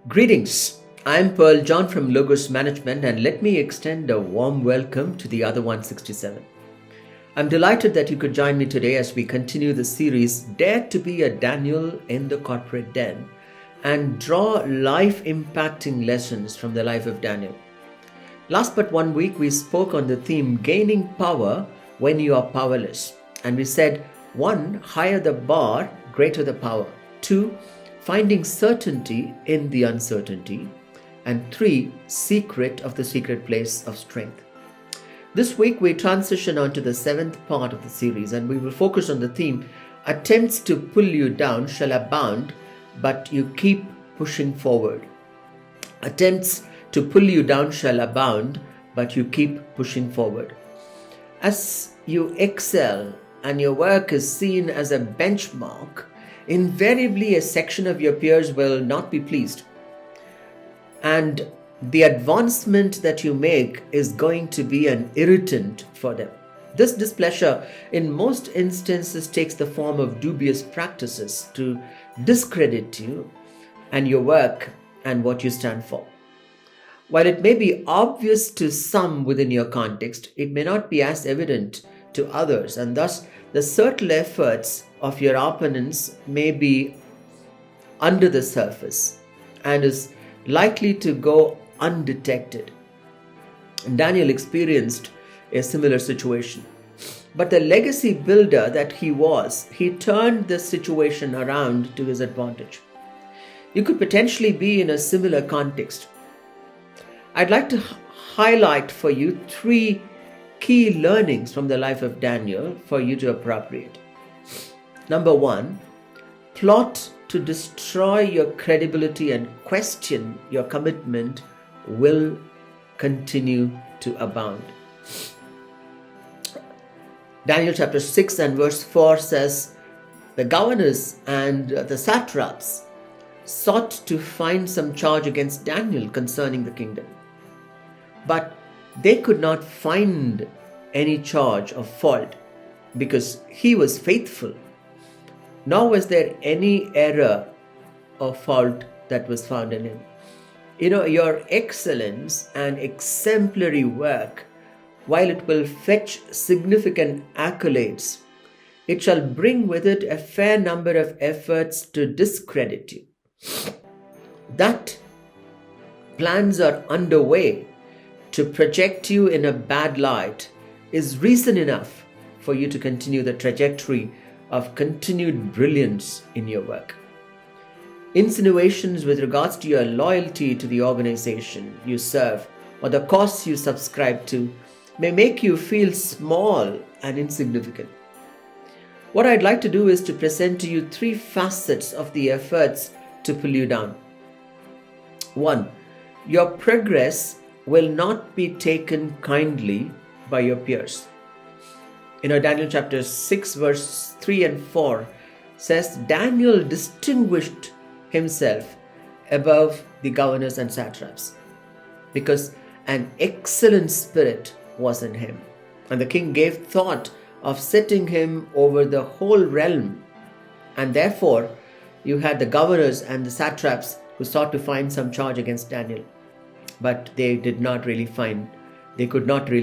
Greetings. I'm Pearl John from Logos Management, and let me extend a warm welcome to the other 167. I'm delighted that you could join me today as we continue the series Dare to be a Daniel in the Corporate Den and draw life impacting lessons from the life of Daniel. Last but 1 week, we spoke on the theme Gaining Power When You Are Powerless. And we said 1. Higher the bar, greater the power. 2. Finding certainty in the uncertainty. And 3. Secret of the secret place of strength. This week we transition on to the 7th part of the series, and we will focus on the theme Attempts to pull you down shall abound, but you keep pushing forward. Attempts to pull you down shall abound, but you keep pushing forward. As you excel and your work is seen as a benchmark, invariably a section of your peers will not be pleased. And the advancement that you make is going to be an irritant for them. This displeasure in most instances takes the form of dubious practices to discredit you and your work and what you stand for. While it may be obvious to some within your context, it may not be as evident to others, and thus the subtle efforts of your opponents may be under the surface and is likely to go undetected. Daniel experienced a similar situation. But the legacy builder that he was, he turned the situation around to his advantage. You could potentially be in a similar context. I'd like to highlight for you 3 key learnings from the life of Daniel for you to appropriate. Number 1, plot to destroy your credibility and question your commitment will continue to abound. Daniel chapter 6 and verse 4 says, the governors and the satraps sought to find some charge against Daniel concerning the kingdom. But they could not find any charge of fault because he was faithful. Nor was there any error or fault that was found in him. Your excellence and exemplary work, while it will fetch significant accolades, it shall bring with it a fair number of efforts to discredit you. That plans are underway to project you in a bad light is reason enough for you to continue the trajectory of continued brilliance in your work. Insinuations with regards to your loyalty to the organization you serve or the cause you subscribe to may make you feel small and insignificant. What I'd like to do is to present to you 3 facets of the efforts to pull you down. 1. Your progress will not be taken kindly by your peers. Daniel chapter 6 verse 3 and 4 says Daniel distinguished himself above the governors and satraps because an excellent spirit was in him, and the king gave thought of setting him over the whole realm. And therefore you had the governors and the satraps who sought to find some charge against Daniel, but they could not really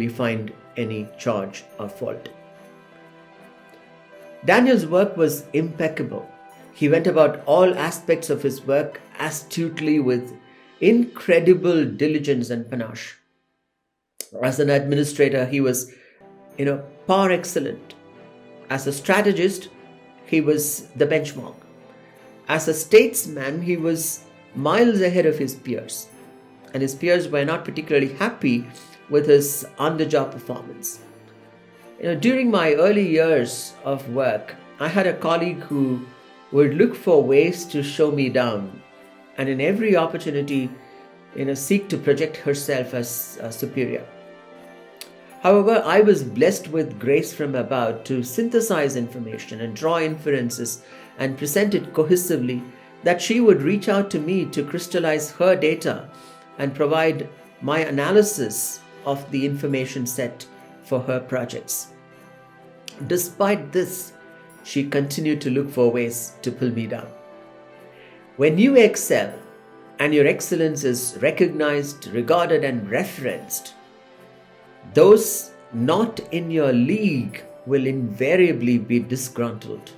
find any charge or fault. Daniel's work was impeccable. He went about all aspects of his work astutely with incredible diligence and panache. As an administrator, he was, par excellent. As a strategist, he was the benchmark. As a statesman, he was miles ahead of his peers. And his peers were not particularly happy with his on-the-job performance. During my early years of work, I had a colleague who would look for ways to show me down, and in every opportunity, seek to project herself as superior. However, I was blessed with grace from above to synthesize information and draw inferences and present it cohesively, that she would reach out to me to crystallize her data and provide my analysis of the information set for her projects. Despite this, she continued to look for ways to pull me down. When you excel, and your excellence is recognized, regarded, and referenced, those not in your league will invariably be disgruntled.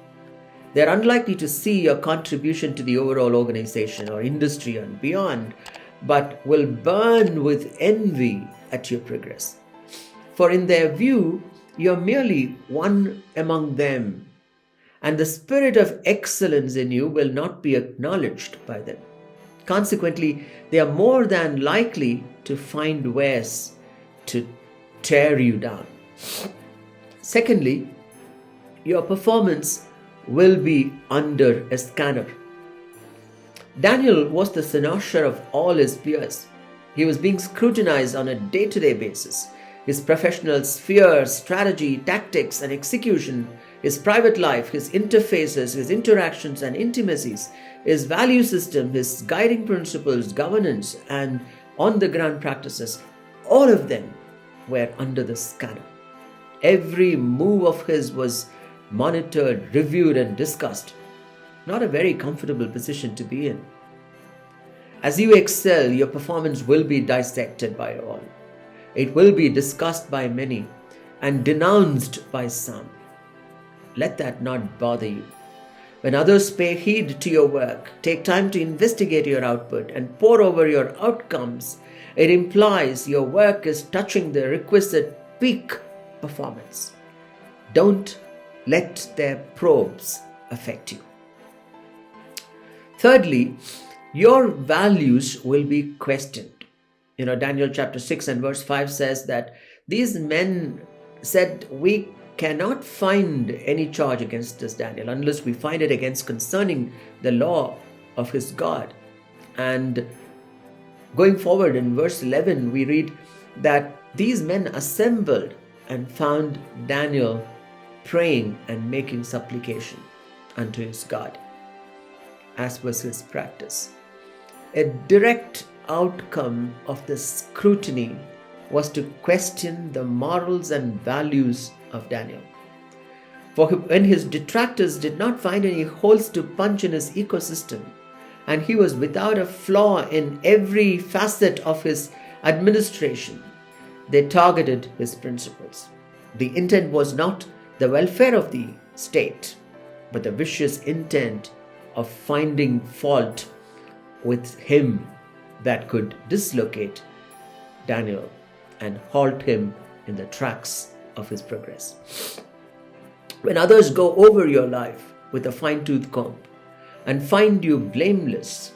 They're unlikely to see your contribution to the overall organization or industry and beyond, but will burn with envy at your progress. For in their view, you're merely one among them, and the spirit of excellence in you will not be acknowledged by them. Consequently, they are more than likely to find ways to tear you down. Secondly, your performance will be under a scanner. Daniel was the cynosure of all his peers. He was being scrutinized on a day-to-day basis. His professional sphere, strategy, tactics, and execution, his private life, his interfaces, his interactions and intimacies, his value system, his guiding principles, governance, and on-the-ground practices, all of them were under the scanner. Every move of his was monitored, reviewed, and discussed. Not a very comfortable position to be in. As you excel, your performance will be dissected by all. It will be discussed by many and denounced by some. Let that not bother you. When others pay heed to your work, take time to investigate your output, and pore over your outcomes, it implies your work is touching the requisite peak performance. Don't let their probes affect you. Thirdly, your values will be questioned. Daniel chapter 6 and verse 5 says that these men said, "We cannot find any charge against this Daniel unless we find it against concerning the law of his God." And going forward in verse 11, we read that these men assembled and found Daniel praying and making supplication unto his God, as was his practice. A direct outcome of this scrutiny was to question the morals and values of Daniel. For when his detractors did not find any holes to punch in his ecosystem, and he was without a flaw in every facet of his administration, they targeted his principles. The intent was not the welfare of the state, but the vicious intent of finding fault with him that could dislocate Daniel and halt him in the tracks of his progress. When others go over your life with a fine-tooth comb and find you blameless,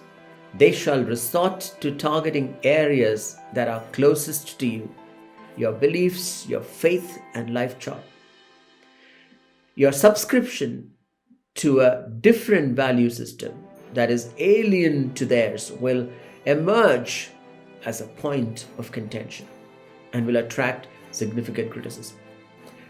they shall resort to targeting areas that are closest to you, your beliefs, your faith, and life chart. Your subscription to a different value system that is alien to theirs will emerge as a point of contention and will attract significant criticism.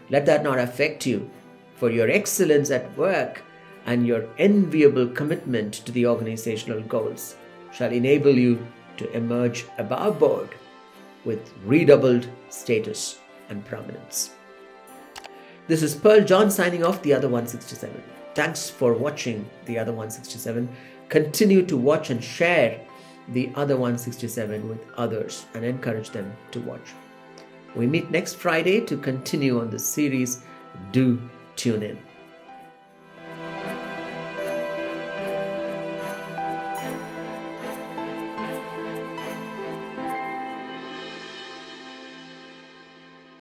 Let that not affect you, for your excellence at work and your enviable commitment to the organizational goals shall enable you to emerge above board with redoubled status and prominence. This is Pearl John signing off, The Other 167. Thanks for watching The Other 167. Continue to watch and share The Other 167 with others and encourage them to watch. We meet next Friday to continue on this series. Do tune in.